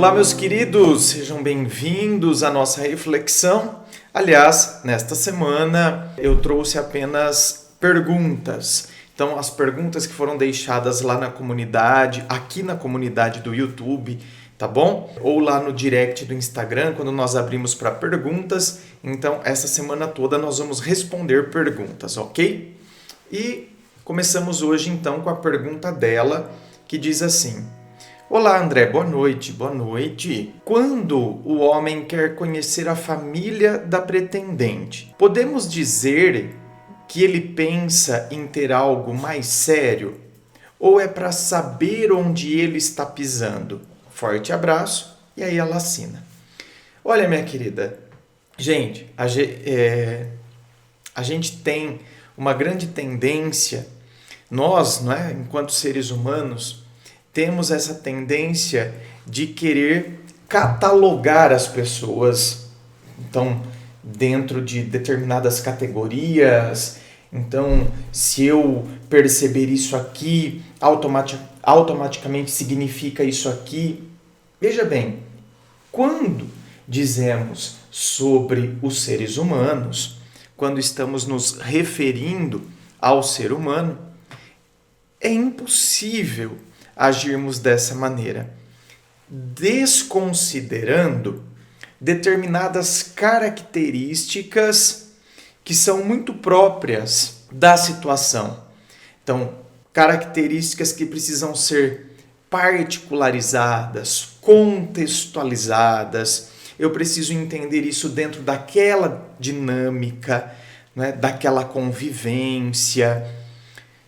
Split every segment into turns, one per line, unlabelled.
Olá, meus queridos, sejam bem-vindos à nossa reflexão. Aliás, nesta semana eu trouxe apenas perguntas. Então, as perguntas que foram deixadas lá na comunidade, aqui na comunidade do YouTube, tá bom? Ou lá no direct do Instagram, quando nós abrimos para perguntas. Então, essa semana toda nós vamos responder perguntas, ok? E começamos hoje, então, com a pergunta dela, que diz assim: Olá, André, boa noite, boa noite. Quando o homem quer conhecer a família da pretendente, podemos dizer que ele pensa em ter algo mais sério? Ou é para saber onde ele está pisando? Forte abraço, e aí ela assina. Olha, minha querida, gente, a gente tem uma grande tendência, nós, não é, enquanto seres humanos, temos essa tendência de querer catalogar as pessoas, então, dentro de determinadas categorias. Então, se eu perceber isso aqui, automaticamente significa isso aqui. Veja bem, quando dizemos sobre os seres humanos, quando estamos nos referindo ao ser humano, é impossível agirmos dessa maneira, desconsiderando determinadas características que são muito próprias da situação. Então, características que precisam ser particularizadas, contextualizadas. Eu preciso entender isso dentro daquela dinâmica, né, daquela convivência.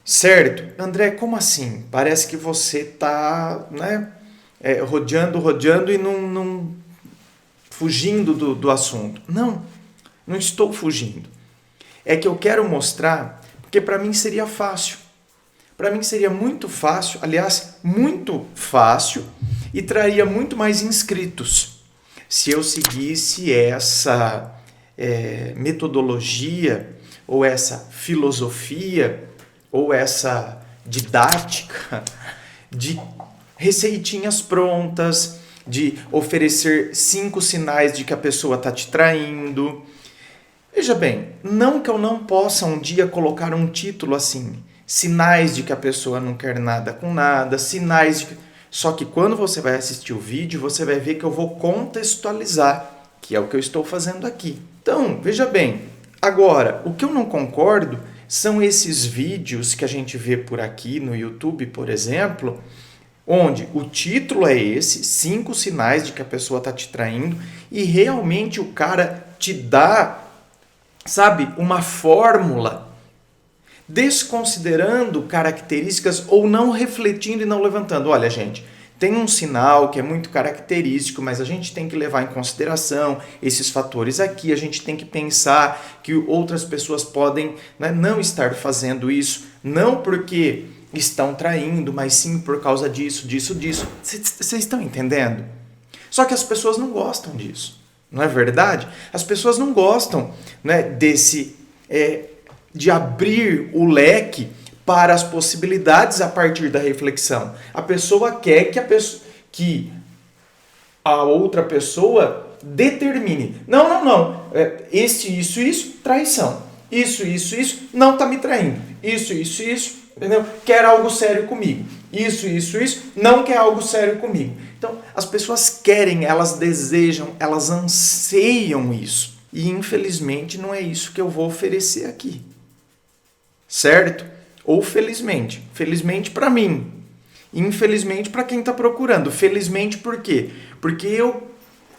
Certo? André, como assim? Parece que você está, rodeando e não fugindo do assunto. Não estou fugindo. É que eu quero mostrar, porque para mim seria fácil. Para mim seria muito fácil, aliás, muito fácil, e traria muito mais inscritos se eu seguisse essa metodologia ou essa filosofia ou essa didática de receitinhas prontas, de oferecer 5 sinais de que a pessoa está te traindo. Veja bem, não que eu não possa um dia colocar um título assim, sinais de que a pessoa não quer nada com nada, sinais de que... Só que quando você vai assistir o vídeo, você vai ver que eu vou contextualizar, que é o que eu estou fazendo aqui. Então, veja bem, agora, o que eu não concordo são esses vídeos que a gente vê por aqui no YouTube, por exemplo, onde o título é esse, 5 sinais de que a pessoa está te traindo, e realmente o cara te dá, sabe, uma fórmula, desconsiderando características ou não refletindo e não levantando. Olha, gente, tem um sinal que é muito característico, mas a gente tem que levar em consideração esses fatores aqui, a gente tem que pensar que outras pessoas podem, né, não estar fazendo isso, não porque estão traindo, mas sim por causa disso. Vocês estão entendendo? Só que as pessoas não gostam disso, não é verdade? As pessoas não gostam, né, de abrir o leque para as possibilidades a partir da reflexão. A pessoa quer que a outra pessoa determine. Não. Isso, traição. Isso, não está me traindo. Isso, entendeu? Quer algo sério comigo. Isso, não quer algo sério comigo. Então, as pessoas querem, elas desejam, elas anseiam isso. E, infelizmente, não é isso que eu vou oferecer aqui. Certo? Ou felizmente. Felizmente para mim. Infelizmente para quem está procurando. Felizmente por quê? Porque eu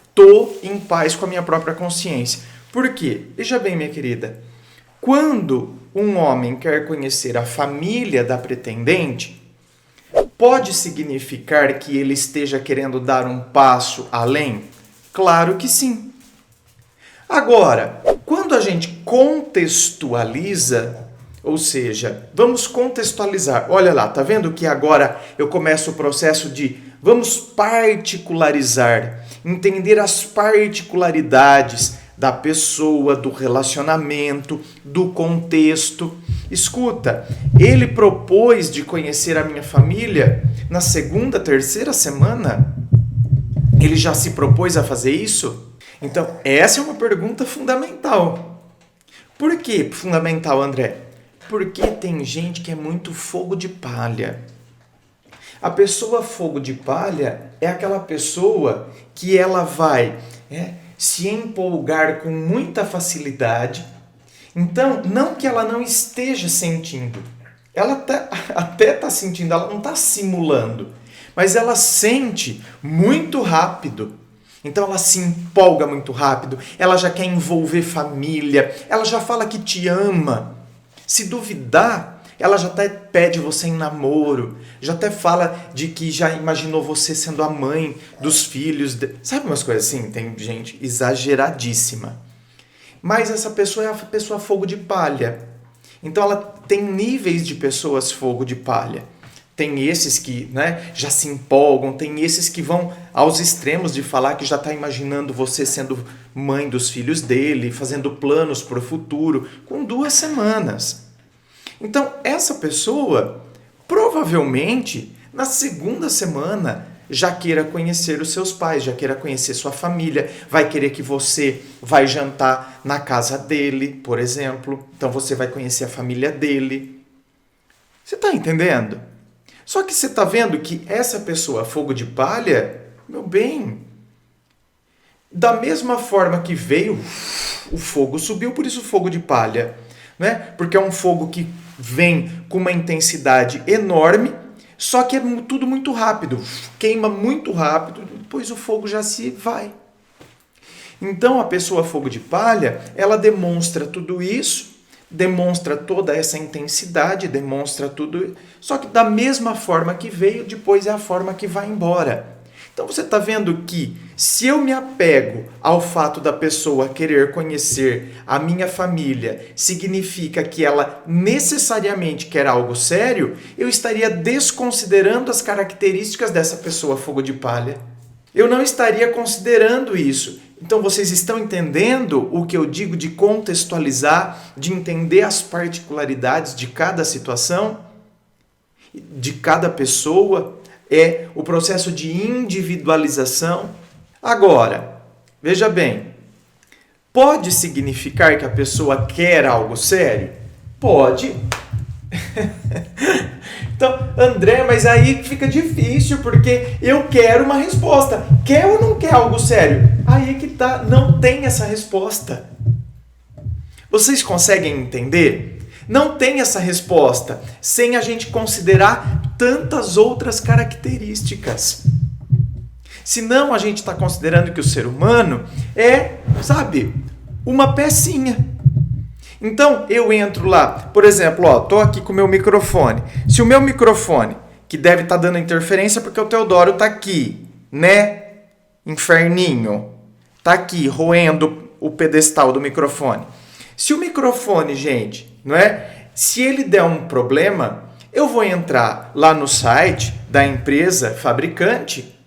estou em paz com a minha própria consciência. Por quê? Veja bem, minha querida. Quando um homem quer conhecer a família da pretendente, pode significar que ele esteja querendo dar um passo além? Claro que sim. Agora, quando a gente contextualiza, ou seja, vamos contextualizar. Olha lá, tá vendo que agora eu começo o processo de vamos particularizar, entender as particularidades da pessoa, do relacionamento, do contexto. Escuta, ele propôs de conhecer a minha família na segunda, terceira semana. Ele já se propôs a fazer isso? Então, essa é uma pergunta fundamental. Por que fundamental, André? Porque tem gente que é muito fogo de palha. A pessoa fogo de palha é aquela pessoa que ela vai se empolgar com muita facilidade. Então, não que ela não esteja sentindo. Ela até está sentindo, ela não está simulando. Mas ela sente muito rápido. Então ela se empolga muito rápido, ela já quer envolver família, ela já fala que te ama. Se duvidar, ela já até pede você em namoro, já até fala de que já imaginou você sendo a mãe dos filhos. Sabe umas coisas assim? Tem gente exageradíssima. Mas essa pessoa é a pessoa fogo de palha. Então ela tem níveis de pessoas fogo de palha. Tem esses que já se empolgam, tem esses que vão aos extremos de falar que já está imaginando você sendo mãe dos filhos dele, fazendo planos para o futuro, com 2 semanas. Então, essa pessoa, provavelmente, na 2ª semana, já queira conhecer os seus pais, já queira conhecer sua família, vai querer que você vai jantar na casa dele, por exemplo. Então, você vai conhecer a família dele. Você está entendendo? Só que você está vendo que essa pessoa fogo de palha, meu bem, da mesma forma que veio, o fogo subiu, por isso fogo de palha, né? Porque é um fogo que vem com uma intensidade enorme, só que é tudo muito rápido, queima muito rápido, depois o fogo já se vai. Então a pessoa fogo de palha, ela demonstra tudo isso, demonstra toda essa intensidade, demonstra tudo, só que da mesma forma que veio, depois é a forma que vai embora. Então você está vendo que se eu me apego ao fato da pessoa querer conhecer a minha família, significa que ela necessariamente quer algo sério, eu estaria desconsiderando as características dessa pessoa fogo de palha. Eu não estaria considerando isso. Então vocês estão entendendo o que eu digo de contextualizar, de entender as particularidades de cada situação, de cada pessoa, é o processo de individualização. Agora, veja bem, pode significar que a pessoa quer algo sério? Pode. Então, André, mas aí fica difícil, porque eu quero uma resposta. Quer ou não quer algo sério? Aí que tá, não tem essa resposta. Vocês conseguem entender? Não tem essa resposta sem a gente considerar tantas outras características. Senão a gente está considerando que o ser humano é, uma pecinha. Então, eu entro lá, por exemplo, tô aqui com o meu microfone. Se o meu microfone, que deve estar dando interferência porque o Teodoro está aqui, né? Inferninho. Está aqui, roendo o pedestal do microfone. Se o microfone, gente, se ele der um problema, eu vou entrar lá no site da empresa fabricante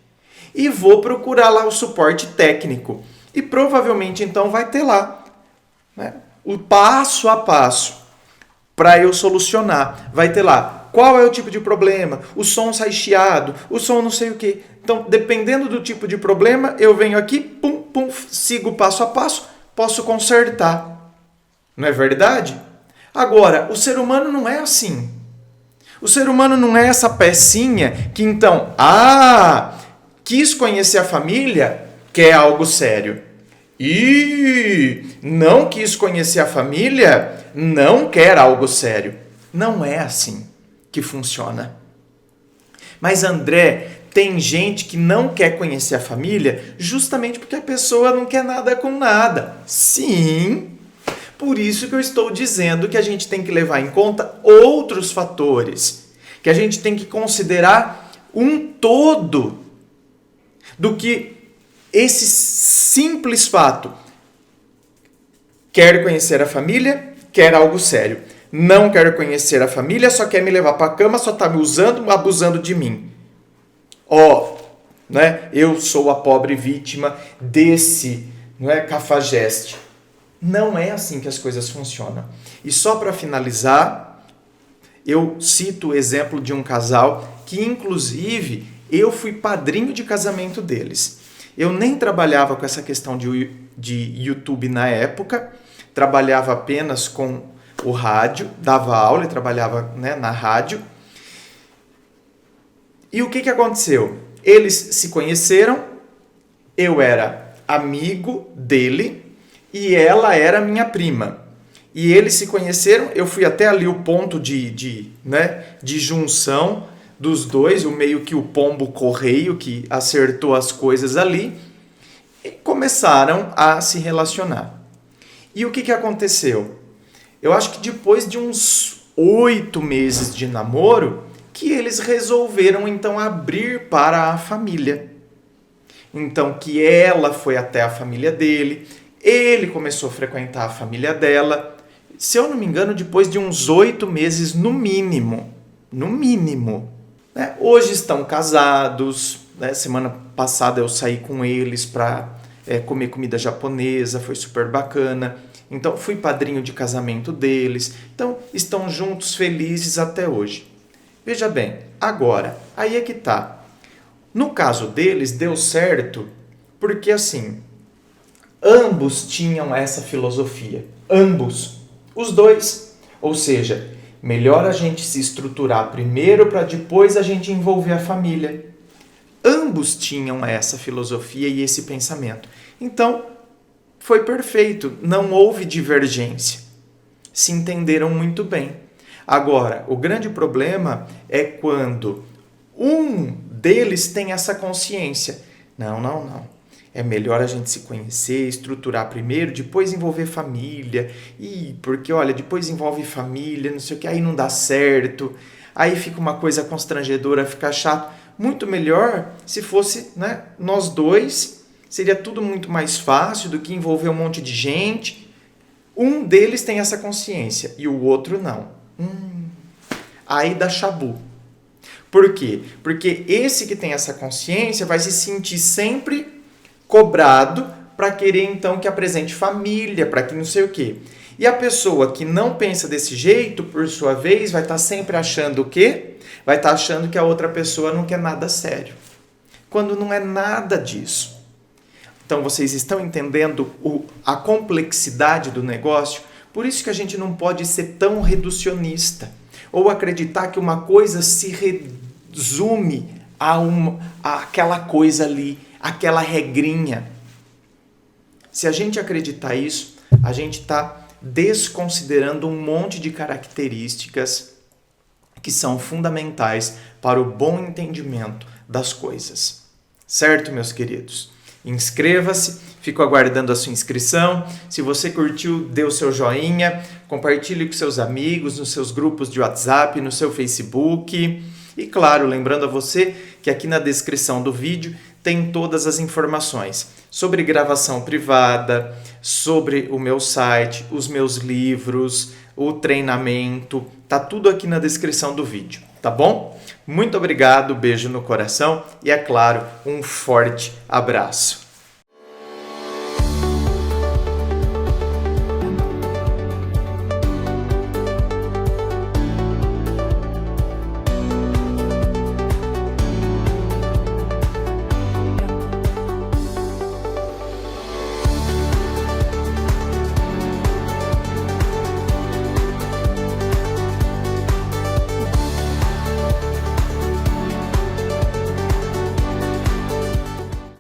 e vou procurar lá o suporte técnico. E provavelmente, então, vai ter lá, o passo a passo para eu solucionar. Vai ter lá qual é o tipo de problema, o som sai chiado, o som não sei o quê. Então, dependendo do tipo de problema, eu venho aqui, pum, pum, sigo passo a passo, posso consertar. Não é verdade? Agora, o ser humano não é assim. O ser humano não é essa pecinha que então, quis conhecer a família, quer algo sério. E não quis conhecer a família, não quer algo sério. Não é assim que funciona. Mas André, tem gente que não quer conhecer a família justamente porque a pessoa não quer nada com nada. Sim, por isso que eu estou dizendo que a gente tem que levar em conta outros fatores, que a gente tem que considerar um todo do que esse simples fato. Quer conhecer a família, quer algo sério. Não quer conhecer a família, só quer me levar para a cama, só está me usando, abusando de mim. Eu sou a pobre vítima desse cafajeste. Não é assim que as coisas funcionam. E só para finalizar, eu cito o exemplo de um casal que, inclusive, eu fui padrinho de casamento deles. Eu nem trabalhava com essa questão de YouTube na época, trabalhava apenas com o rádio, dava aula e trabalhava, né, na rádio. E o que aconteceu? Eles se conheceram, eu era amigo dele e ela era minha prima. E eles se conheceram, eu fui até ali o ponto de junção dos dois, o meio que o pombo correio que acertou as coisas ali, e começaram a se relacionar. E o que aconteceu? Eu acho que depois de uns 8 meses de namoro, que eles resolveram então abrir para a família. Então que ela foi até a família dele, ele começou a frequentar a família dela. Se eu não me engano, depois de uns 8 meses no mínimo. No mínimo. Né? Hoje estão casados. Né? Semana passada eu saí com eles para comer comida japonesa, foi super bacana. Então fui padrinho de casamento deles. Então estão juntos, felizes até hoje. Veja bem, agora, aí é que tá. No caso deles deu certo porque assim, ambos tinham essa filosofia. Ambos. Os dois. Ou seja, melhor a gente se estruturar primeiro para depois a gente envolver a família. Ambos tinham essa filosofia e esse pensamento. Então, foi perfeito. Não houve divergência. Se entenderam muito bem. Agora, o grande problema é quando um deles tem essa consciência. Não. É melhor a gente se conhecer, estruturar primeiro, depois envolver família. Porque, olha, depois envolve família, não sei o que, aí não dá certo. Aí fica uma coisa constrangedora, fica chato. Muito melhor se fosse, né, nós dois. Seria tudo muito mais fácil do que envolver um monte de gente. Um deles tem essa consciência e o outro não. Aí dá chabu. Por quê? Porque esse que tem essa consciência vai se sentir sempre cobrado para querer então que apresente família, para que não sei o quê. E a pessoa que não pensa desse jeito, por sua vez, vai estar sempre achando o quê? Vai estar achando que a outra pessoa não quer nada sério. Quando não é nada disso. Então vocês estão entendendo a complexidade do negócio? Por isso que a gente não pode ser tão reducionista. Ou acreditar que uma coisa se resume a aquela coisa ali, aquela regrinha. Se a gente acreditar isso, a gente está desconsiderando um monte de características que são fundamentais para o bom entendimento das coisas. Certo, meus queridos? Inscreva-se, fico aguardando a sua inscrição. Se você curtiu, dê o seu joinha, compartilhe com seus amigos, nos seus grupos de WhatsApp, no seu Facebook. E claro, lembrando a você que aqui na descrição do vídeo tem todas as informações sobre gravação privada, sobre o meu site, os meus livros, o treinamento. Tá tudo aqui na descrição do vídeo, tá bom? Muito obrigado, beijo no coração e, é claro, um forte abraço.